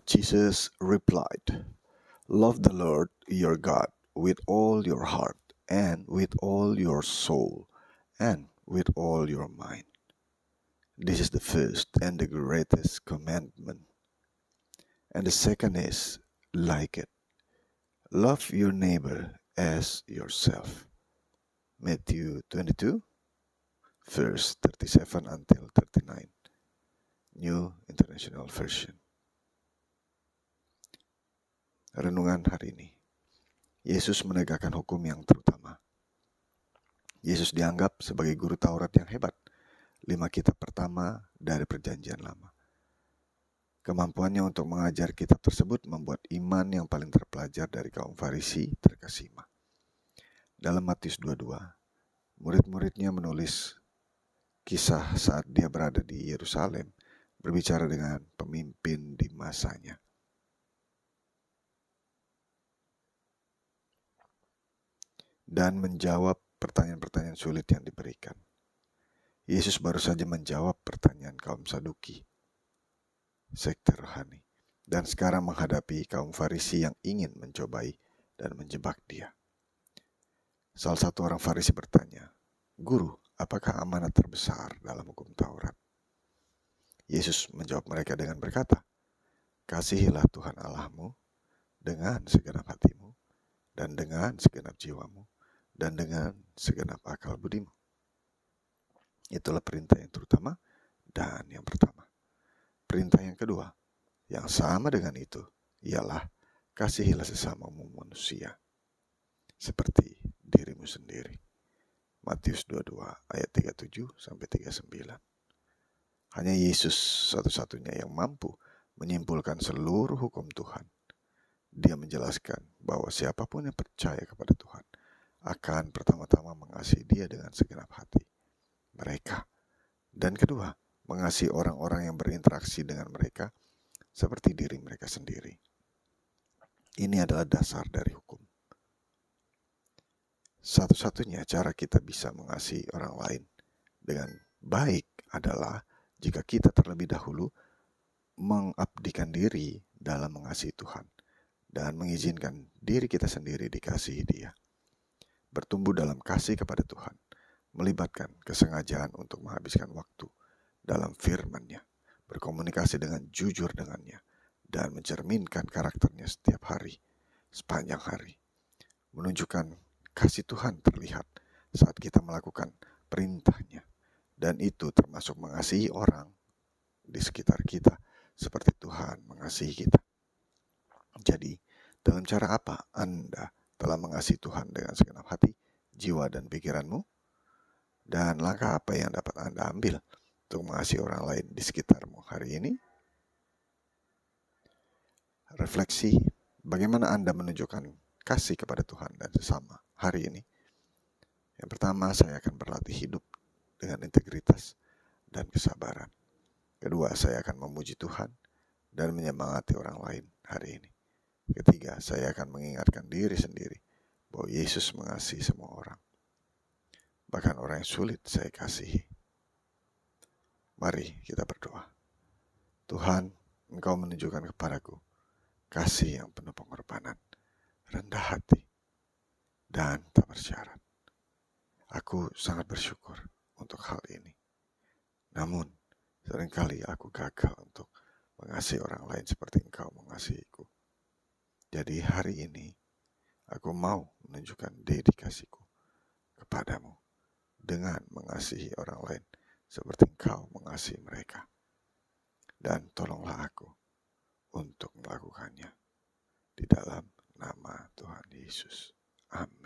Jesus replied, "Love the Lord your God with all your heart and with all your soul and with all your mind. This is the first and the greatest commandment. And the second is like it. Love your neighbor as yourself." Matthew 22, verse 37 until 39. New International Version. Renungan hari ini. Yesus menegakkan hukum yang terutama. Yesus dianggap sebagai guru Taurat yang hebat. 5 kitab pertama dari Perjanjian Lama. Kemampuannya untuk mengajar kitab tersebut membuat iman yang paling terpelajar dari kaum Farisi terkesima. Dalam Matius 22, murid-muridnya menulis kisah saat dia berada di Yerusalem, berbicara dengan pemimpin di masanya. Dan menjawab pertanyaan-pertanyaan sulit yang diberikan. Yesus baru saja menjawab pertanyaan kaum Saduki, sekte rohani, dan sekarang menghadapi kaum Farisi yang ingin mencobai dan menjebak dia. Salah satu orang Farisi bertanya, "Guru, apakah amanat terbesar dalam hukum Taurat?" Yesus menjawab mereka dengan berkata, "Kasihilah Tuhan Allahmu dengan segenap hatimu, dan dengan segenap jiwamu, dan dengan segenap akal budimu." Itulah perintah yang terutama dan yang pertama. Perintah yang kedua, yang sama dengan itu, ialah kasihilah sesamamu manusia seperti dirimu sendiri. Matius 22 ayat 37 sampai 39. Hanya Yesus satu-satunya yang mampu menyimpulkan seluruh hukum Tuhan. Dia menjelaskan bahwa siapapun yang percaya kepada Tuhan akan pertama-tama mengasihi Dia dengan segenap hati mereka. Dan kedua, mengasihi orang-orang yang berinteraksi dengan mereka seperti diri mereka sendiri. Ini adalah dasar dari hukum. Satu-satunya cara kita bisa mengasihi orang lain dengan baik adalah jika kita terlebih dahulu mengabdikan diri dalam mengasihi Tuhan dan mengizinkan diri kita sendiri dikasihi Dia. Bertumbuh dalam kasih kepada Tuhan melibatkan kesengajaan untuk menghabiskan waktu dalam firman-Nya, berkomunikasi dengan jujur dengannya, dan mencerminkan karakternya setiap hari, sepanjang hari. Menunjukkan kasih Tuhan terlihat saat kita melakukan perintah-Nya, dan itu termasuk mengasihi orang di sekitar kita seperti Tuhan mengasihi kita. Jadi, dalam cara apa Anda telah mengasihi Tuhan dengan segenap hati, jiwa, dan pikiranmu? Dan langkah apa yang dapat Anda ambil untuk mengasihi orang lain di sekitarmu hari ini? Refleksi, bagaimana Anda menunjukkan kasih kepada Tuhan dan sesama hari ini? Yang pertama, saya akan berlatih hidup dengan integritas dan kesabaran. Kedua, saya akan memuji Tuhan dan menyemangati orang lain hari ini. Ketiga, saya akan mengingatkan diri sendiri bahwa Yesus mengasihi semua orang. Bahkan orang yang sulit saya kasihi. Mari kita berdoa. Tuhan, Engkau menunjukkan kepadaku kasih yang penuh pengorbanan, rendah hati, dan tak bersyarat. Aku sangat bersyukur untuk hal ini. Namun, seringkali aku gagal untuk mengasihi orang lain seperti Engkau mengasihiku. Jadi hari ini, aku mau menunjukkan dedikasiku kepadamu dengan mengasihi orang lain seperti Engkau mengasihi mereka. Dan tolonglah aku untuk melakukannya di dalam nama Tuhan Yesus. Amin.